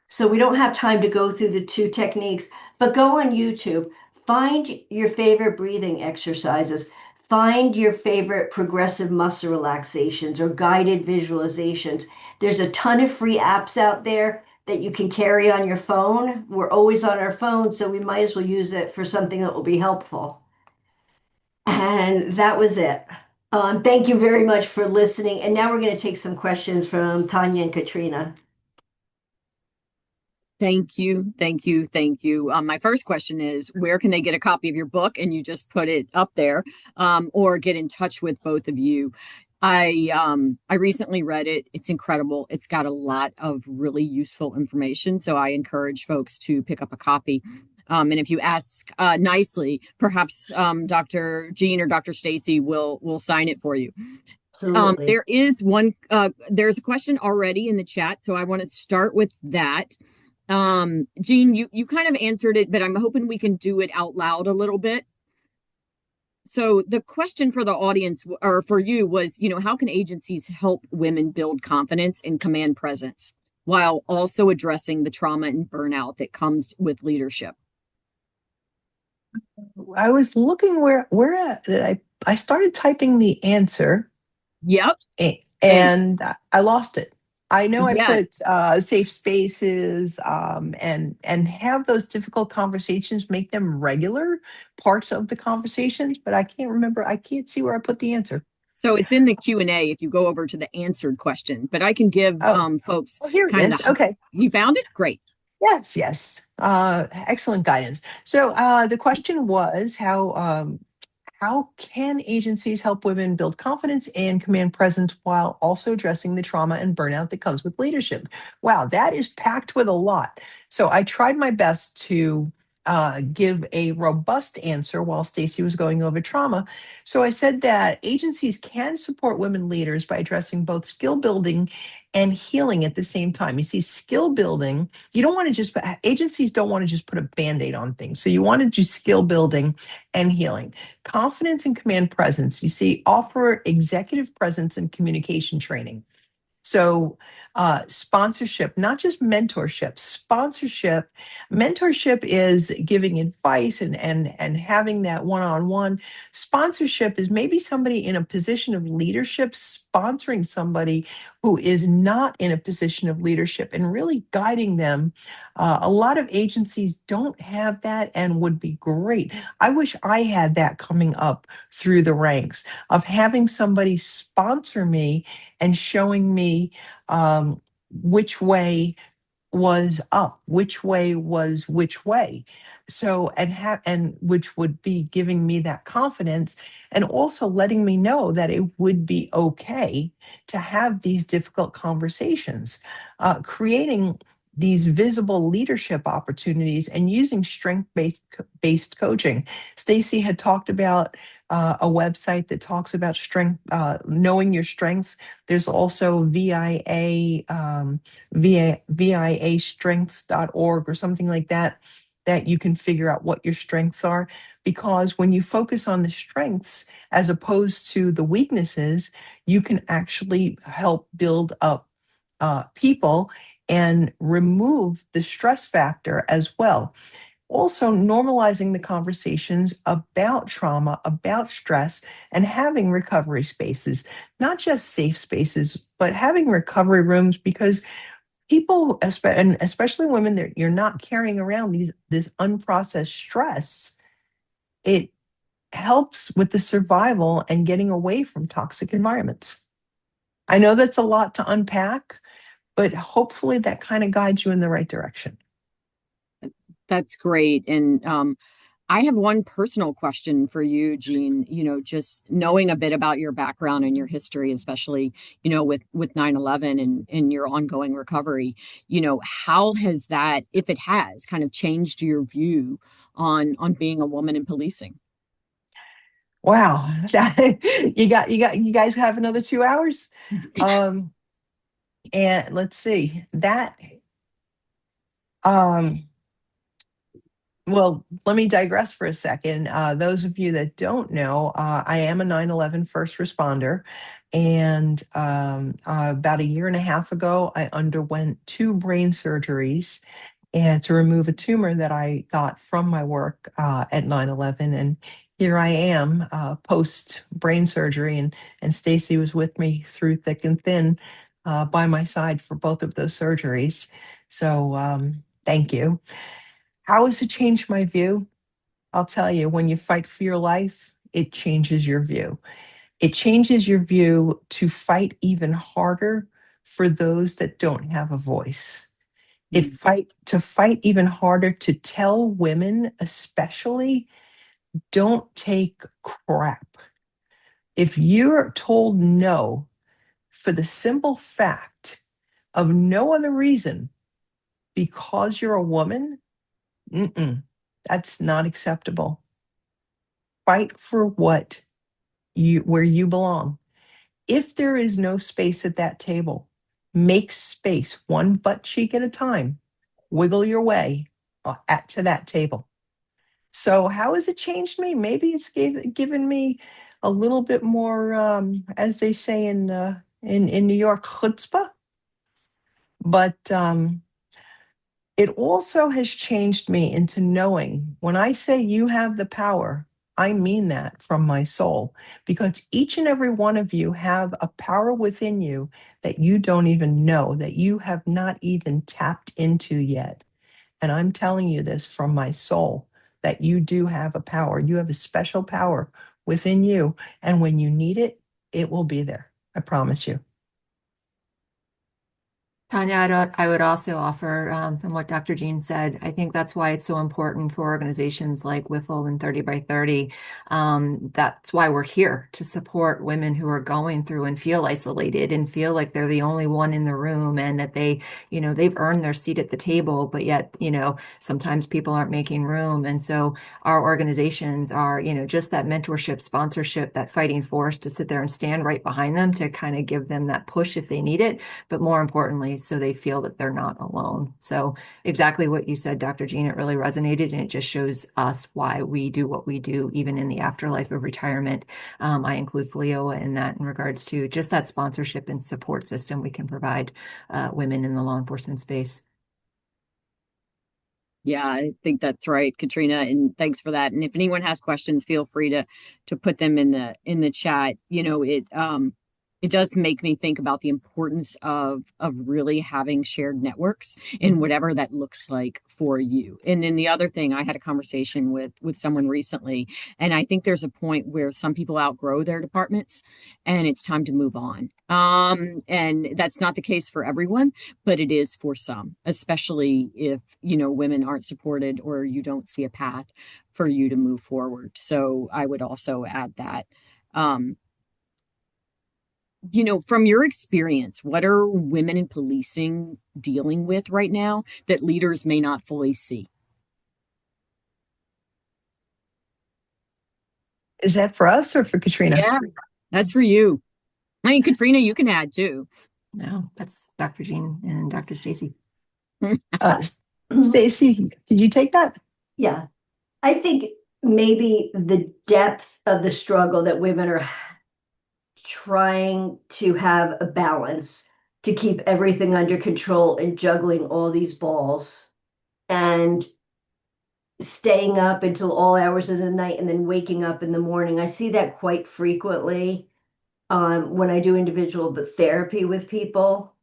So we don't have time to go through the two techniques, but go on YouTube, find your favorite breathing exercises, find your favorite progressive muscle relaxations or guided visualizations. There's a ton of free apps out there that you can carry on your phone. We're always on our phone, so we might as well use it for something that will be helpful. And that was it. Thank you very much for listening. And now we're going to take some questions from Tanya and Katrina. Thank you, thank you, thank you. My first question is, where can they get a copy of your book? And you just put it up there, or get in touch with both of you. I recently read it. It's incredible. It's got a lot of really useful information. So I encourage folks to pick up a copy. And if you ask nicely, perhaps Dr. Jean or Dr. Stacy will sign it for you. Absolutely. There is there's a question already in the chat, so I want to start with that. Jean, you kind of answered it, but I'm hoping we can do it out loud a little bit. So the question for the audience or for you was, how can agencies help women build confidence and command presence while also addressing the trauma and burnout that comes with leadership? I was looking where I started typing the answer. Yep. And I lost it. I know I Yeah. put safe spaces and have those difficult conversations, make them regular parts of the conversations, but I can't remember. I can't see where I put the answer. So it's in the Q&A if you go over to the answered question, but I can give folks. Oh, here it is. Okay. You found it? Great. Yes. Excellent guidance. So the question was how can agencies help women build confidence and command presence while also addressing the trauma and burnout that comes with leadership? Wow, that is packed with a lot. So I tried my best to give a robust answer while Stacy was going over trauma. So I said that agencies can support women leaders by addressing both skill building and healing at the same time. You see, skill building, you don't want to just, agencies don't want to just put a Band-Aid on things. So you want to do skill building and healing. Confidence and command presence, you see, offer executive presence and communication training. So sponsorship, not just mentorship, sponsorship. Mentorship is giving advice and having that one-on-one. Sponsorship is maybe somebody in a position of leadership sponsoring somebody who is not in a position of leadership and really guiding them. A lot of agencies don't have that and would be great. I wish I had that coming up through the ranks of having somebody sponsor me and showing me which way was up, which way was which way. So, and which would be giving me that confidence and also letting me know that it would be okay to have these difficult conversations, creating these visible leadership opportunities and using strength based coaching. Stacy had talked about a website that talks about strength, knowing your strengths. There's also VIA strengths.org or something like that, that you can figure out what your strengths are. Because when you focus on the strengths as opposed to the weaknesses, you can actually help build up people and remove the stress factor as well. Also, normalizing the conversations about trauma, about stress, and having recovery spaces, not just safe spaces, but having recovery rooms, because people, and especially women, that you're not carrying around this unprocessed stress. It helps with the survival and getting away from toxic environments. I know that's a lot to unpack, but hopefully that kind of guides you in the right direction. That's great. And I have one personal question for you, Jean. Just knowing a bit about your background and your history, especially, with 9/11 and your ongoing recovery, how has that, if it has, kind of changed your view on being a woman in policing? Wow. You guys have another 2 hours? Um, and let's see. Um, well, let me digress for a second. Those of you that don't know, I am a 9/11 first responder. And about a year and a half ago, I underwent 2 brain surgeries and to remove a tumor that I got from my work at 9/11. And here I am post brain surgery, and Stacy was with me through thick and thin by my side for both of those surgeries. So thank you. How has it changed my view? I'll tell you, when you fight for your life, it changes your view. It changes your view to fight even harder for those that don't have a voice. To fight even harder to tell women, especially, don't take crap. If you're told no for the simple fact of no other reason because you're a woman, that's not acceptable. Fight for where you belong. If there is no space at that table, make space, one butt cheek at a time. Wiggle your way to that table. So how has it changed me? Maybe it's given me a little bit more, as they say in New York, chutzpah. But it also has changed me into knowing when I say you have the power, I mean that from my soul, because each and every one of you have a power within you that you don't even know, that you have not even tapped into yet. And I'm telling you this from my soul, that you do have a power. You have a special power within you. And when you need it, it will be there. I promise you. Tanya, I would also offer, from what Dr. Jean said, I think that's why it's so important for organizations like WIFL and 30 by 30. That's why we're here, to support women who are going through and feel isolated and feel like they're the only one in the room, and that they've earned their seat at the table, but yet, sometimes people aren't making room. And so our organizations are, just that mentorship, sponsorship, that fighting force to sit there and stand right behind them to kind of give them that push if they need it, but more importantly, so they feel that they're not alone. So exactly what you said, Dr. Jean, it really resonated, and it just shows us why we do what we do, even in the afterlife of retirement. I include FLEOA in that, in regards to just that sponsorship and support system we can provide women in the law enforcement space. Yeah, I think that's right, Katrina, and thanks for that. And if anyone has questions, feel free to put them in the chat. It does make me think about the importance of really having shared networks in whatever that looks like for you. And then the other thing, I had a conversation with someone recently, and I think there's a point where some people outgrow their departments and it's time to move on. And that's not the case for everyone, but it is for some, especially if, women aren't supported or you don't see a path for you to move forward. So I would also add that. Um, From your experience, what are women in policing dealing with right now that leaders may not fully see? Is that for us or for Katrina? Yeah, that's for you. I mean, Katrina, you can add too. No, that's Dr. Jean and Dr. Stacy. Uh, Stacy, did you take that? Yeah, I think maybe the depth of the struggle that women are trying to have a balance to keep everything under control and juggling all these balls and staying up until all hours of the night and then waking up in the morning. I see that quite frequently when I do individual but therapy with people.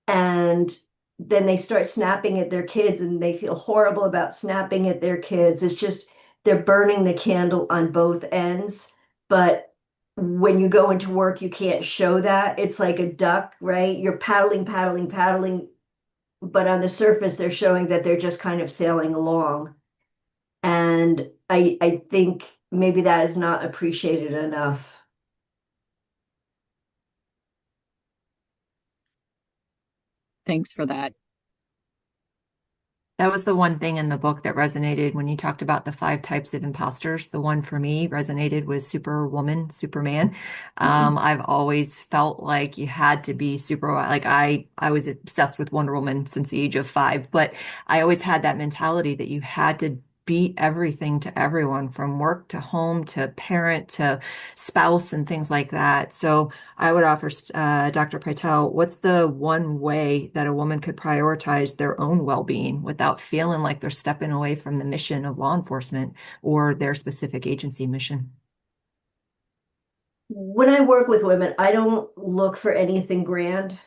And then they start snapping at their kids and they feel horrible about snapping at their kids. It's just they're burning the candle on both ends. But when you go into work, you can't show that. It's like a duck, right? You're paddling, paddling, paddling. But on the surface, they're showing that they're just kind of sailing along. And I think maybe that is not appreciated enough. Thanks for that. That was the one thing in the book that resonated when you talked about the 5 types of imposters. The one for me resonated was Superwoman, Superman. I've always felt like you had to be super, like I was obsessed with Wonder Woman since the age of 5, but I always had that mentality that you had to be everything to everyone from work to home to parent to spouse and things like that. So I would offer Dr. Patel, what's the one way that a woman could prioritize their own well-being without feeling like they're stepping away from the mission of law enforcement or their specific agency mission? When I work with women, I don't look for anything grand.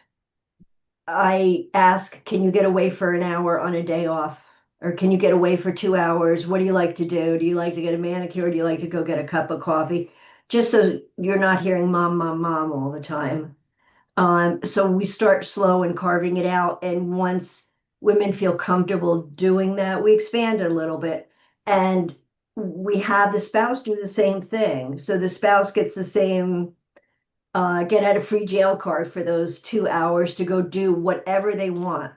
I ask, can you get away for an hour on a day off? Or can you get away for 2 hours? What do you like to do? Do you like to get a manicure? Do you like to go get a cup of coffee? Just so you're not hearing mom, mom, mom all the time. So we start slow and carving it out. And once women feel comfortable doing that, we expand a little bit. And we have the spouse do the same thing. So the spouse gets the same get out of free jail card for those 2 hours to go do whatever they want.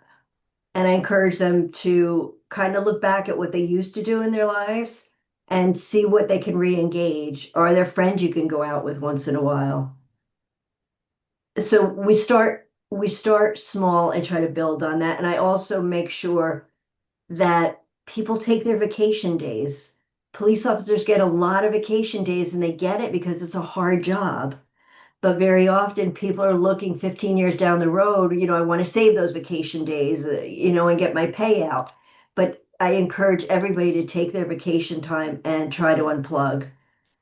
And I encourage them to kind of look back at what they used to do in their lives and see what they can re-engage. Are there friends you can go out with once in a while? So we start small and try to build on that. And I also make sure that people take their vacation days. Police officers get a lot of vacation days and they get it because it's a hard job. But very often people are looking 15 years down the road, I want to save those vacation days, and get my payout. But I encourage everybody to take their vacation time and try to unplug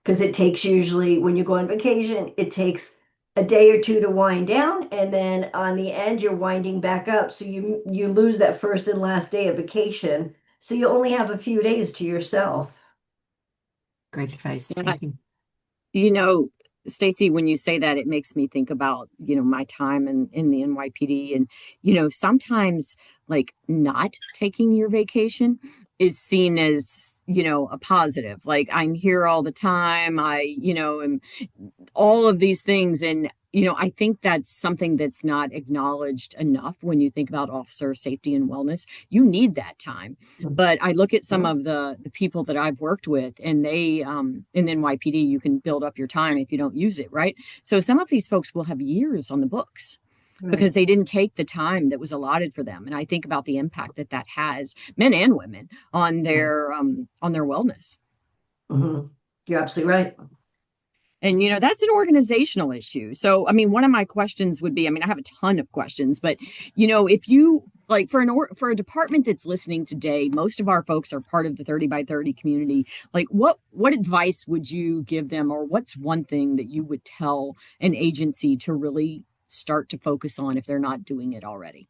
because it takes usually when you go on vacation, it takes a day or two to wind down, and then on the end you're winding back up. So you lose that first and last day of vacation. So you only have a few days to yourself. Great advice. Yeah, Thank you. you know, Stacy, when you say that, it makes me think about, my time in the NYPD. And, sometimes like not taking your vacation is seen as, a positive. Like I'm here all the time. Am all of these things. And, I think that's something that's not acknowledged enough when you think about officer safety and wellness. You need that time. But I look at some of the people that I've worked with, and they, in the NYPD, you can build up your time if you don't use it, right? So some of these folks will have years on the books because they didn't take the time that was allotted for them. And I think about the impact that that has, men and women, on their wellness. Mm-hmm. You're absolutely right. And, that's an organizational issue. So, I mean, one of my questions would be, I mean, I have a ton of questions, but, if you like for a department that's listening today, most of our folks are part of the 30 by 30 community. Like what advice would you give them, or what's one thing that you would tell an agency to really start to focus on if they're not doing it already?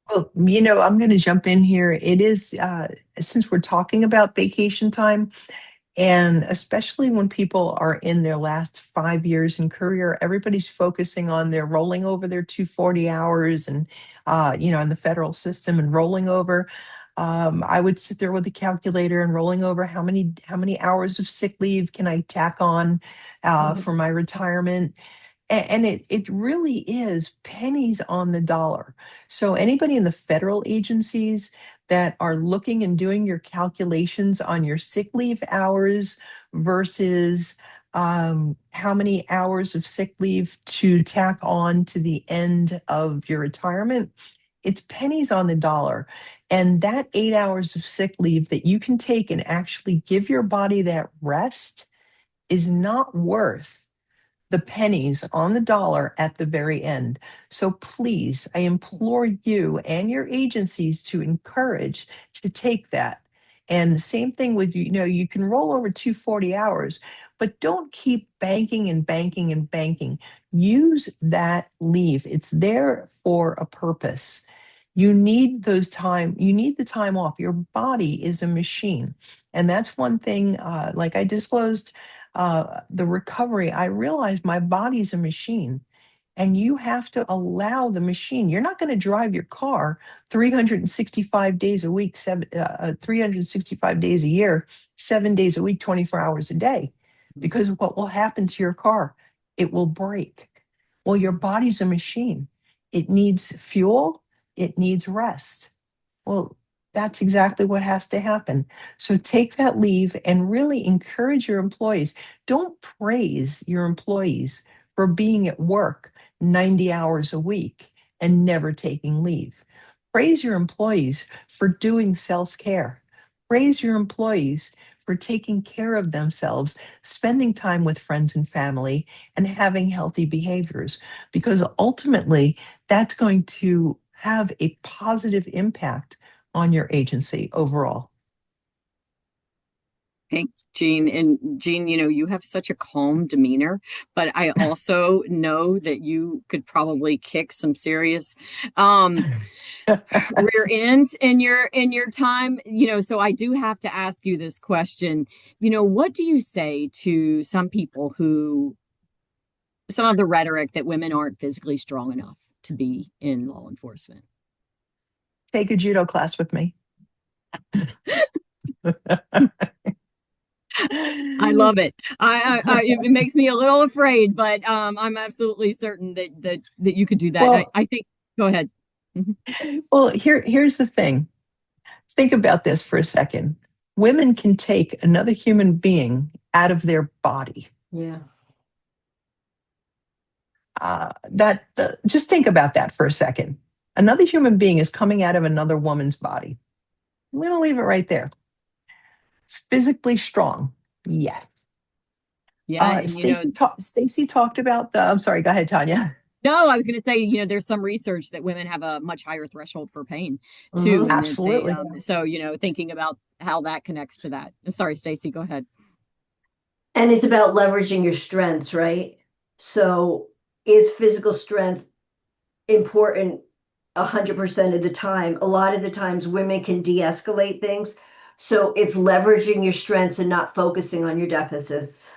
Well, I'm going to jump in here. It is, since we're talking about vacation time, and especially when people are in their last 5 years in career, everybody's focusing on their rolling over their 240 hours and, in the federal system and rolling over. I would sit there with a calculator and rolling over how many hours of sick leave can I tack on Mhm. for my retirement. And it really is pennies on the dollar. So anybody in the federal agencies that are looking and doing your calculations on your sick leave hours versus how many hours of sick leave to tack on to the end of your retirement, it's pennies on the dollar. And that 8 hours of sick leave that you can take and actually give your body that rest is not worth the pennies on the dollar at the very end. So please, I implore you and your agencies to encourage to take that. And the same thing with, you can roll over 240 hours, but don't keep banking and banking and banking. Use that leave. It's there for a purpose. You need the time off. Your body is a machine. And that's one thing, like I disclosed the recovery, I realized my body's a machine and you have to allow the machine. You're not going to drive your car 365 days a week, 365 days a year, 7 days a week, 24 hours a day. Because what will happen to your car? It will break. Well, your body's a machine. It needs fuel, it needs rest. Well, that's exactly what has to happen. So take that leave and really encourage your employees. Don't praise your employees for being at work 90 hours a week and never taking leave. Praise your employees for doing self care. Praise your employees for taking care of themselves, spending time with friends and family, and having healthy behaviors, because ultimately that's going to have a positive impact on your agency overall. Thanks, Jean. And Jean, you have such a calm demeanor, but I also know that you could probably kick some serious rear ends in your time. So I do have to ask you this question. What do you say to some of the rhetoric that women aren't physically strong enough to be in law enforcement? Take a judo class with me. I love it. It makes me a little afraid, but I'm absolutely certain that you could do that. Well, I think. Go ahead. well, here's the thing. Think about this for a second. Women can take another human being out of their body. Yeah. Just think about that for a second. Another human being is coming out of another woman's body. I'm going to leave it right there. Physically strong, yes. Yeah, and Stacy talked about the. I'm sorry. Go ahead, Tanya. no, I was going to say, there's some research that women have a much higher threshold for pain too, Mhm. and that they, Absolutely. so thinking about how that connects to that. I'm sorry, Stacy, go ahead. And it's about leveraging your strengths, right? So is physical strength important 100% of the time? A lot of the times women can de-escalate things. So it's leveraging your strengths and not focusing on your deficits.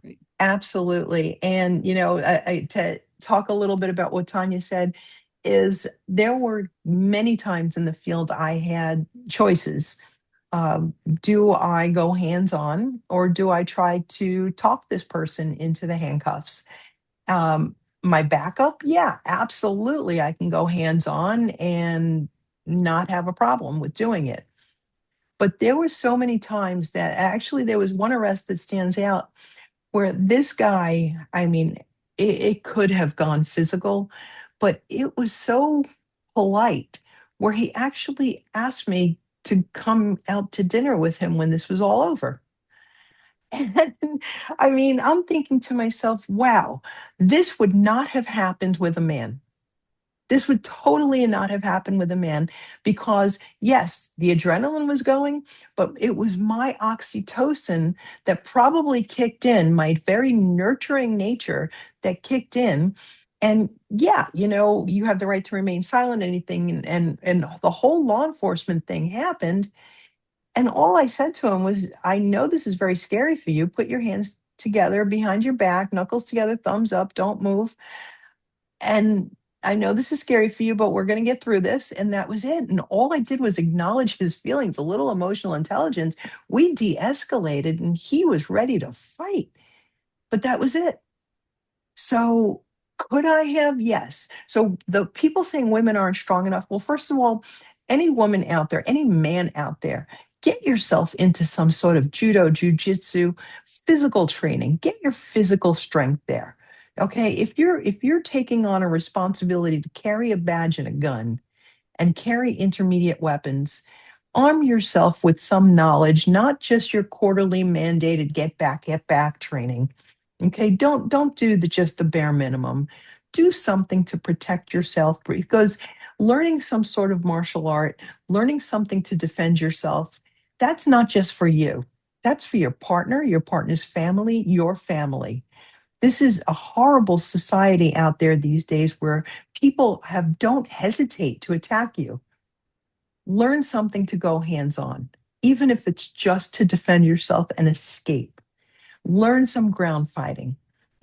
Great. Absolutely. And, to talk a little bit about what Tanya said, is there were many times in the field I had choices. Do I go hands on or do I try to talk this person into the handcuffs? My backup, yeah, absolutely. I can go hands on and not have a problem with doing it. But there were so many times that actually there was one arrest that stands out where this guy, I mean, it could have gone physical, but it was so polite where he actually asked me to come out to dinner with him when this was all over. And I mean, I'm thinking to myself, wow, this would not have happened with a man. This would totally not have happened with a man because, yes, the adrenaline was going, but it was my oxytocin that probably kicked in, my very nurturing nature that kicked in. And yeah, you have the right to remain silent, anything, and the whole law enforcement thing happened. And all I said to him was, I know this is very scary for you. Put your hands together behind your back, knuckles together, thumbs up, don't move. And I know this is scary for you, but we're going to get through this. And that was it. And all I did was acknowledge his feelings, a little emotional intelligence. We de escalated and he was ready to fight. But that was it. So could I have? Yes. So the people saying women aren't strong enough. Well, first of all, any woman out there, any man out there, get yourself into some sort of judo, jujitsu, physical training. Get your physical strength there. Okay. If you're taking on a responsibility to carry a badge and a gun and carry intermediate weapons, arm yourself with some knowledge, not just your quarterly mandated get back training. Okay, don't do just the bare minimum. Do something to protect yourself because learning some sort of martial art, learning something to defend yourself, that's not just for you. That's for your partner's family, your family. This is a horrible society out there these days where people have don't hesitate to attack you. Learn something to go hands on, even if it's just to defend yourself and escape. Learn some ground fighting.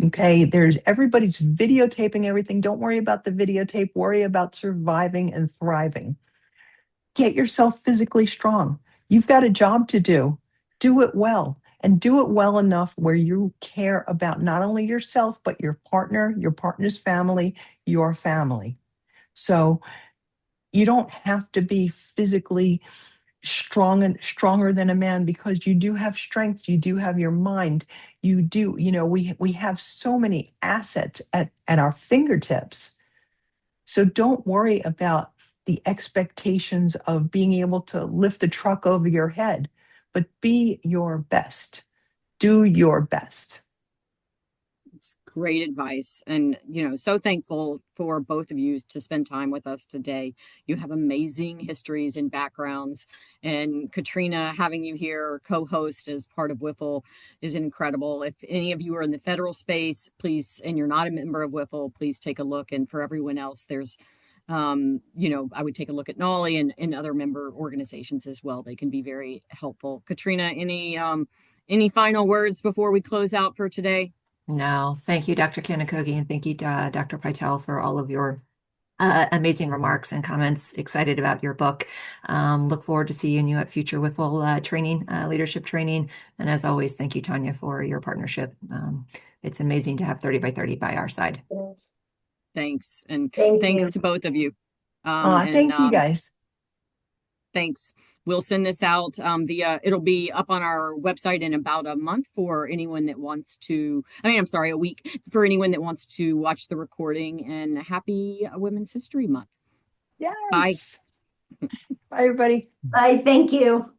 Okay, there's everybody's videotaping everything. Don't worry about the videotape, worry about surviving and thriving. Get yourself physically strong. You've got a job to do. Do it well and do it well enough where you care about not only yourself, but your partner, your partner's family, your family. So you don't have to be physically strong and stronger than a man because you do have strength, you do have your mind, you do, we have so many assets at our fingertips. So don't worry about the expectations of being able to lift a truck over your head, but be your best. Do your best. It's great advice. And, so thankful for both of you to spend time with us today. You have amazing histories and backgrounds. And Katrina, having you here co-host as part of WIFL is incredible. If any of you are in the federal space, please, and you're not a member of WIFL, please take a look. And for everyone else, there's I would take a look at NOLI and other member organizations as well. They can be very helpful. Katrina, any final words before we close out for today? No, thank you, Dr. Kanakogi, and thank you, Dr. Pytel, for all of your amazing remarks and comments. Excited about your book. Look forward to seeing you at future WIFL training, leadership training. And as always, thank you, Tanya, for your partnership. It's amazing to have 30 by 30 by our side. Thanks. And Thank thanks you. to both of you. Thank you guys. Thanks. We'll send this out it'll be up on our website in about a month for anyone that wants to, a week for anyone that wants to watch the recording, and happy Women's History Month. Yes. Bye. Bye, everybody. Bye. Thank you.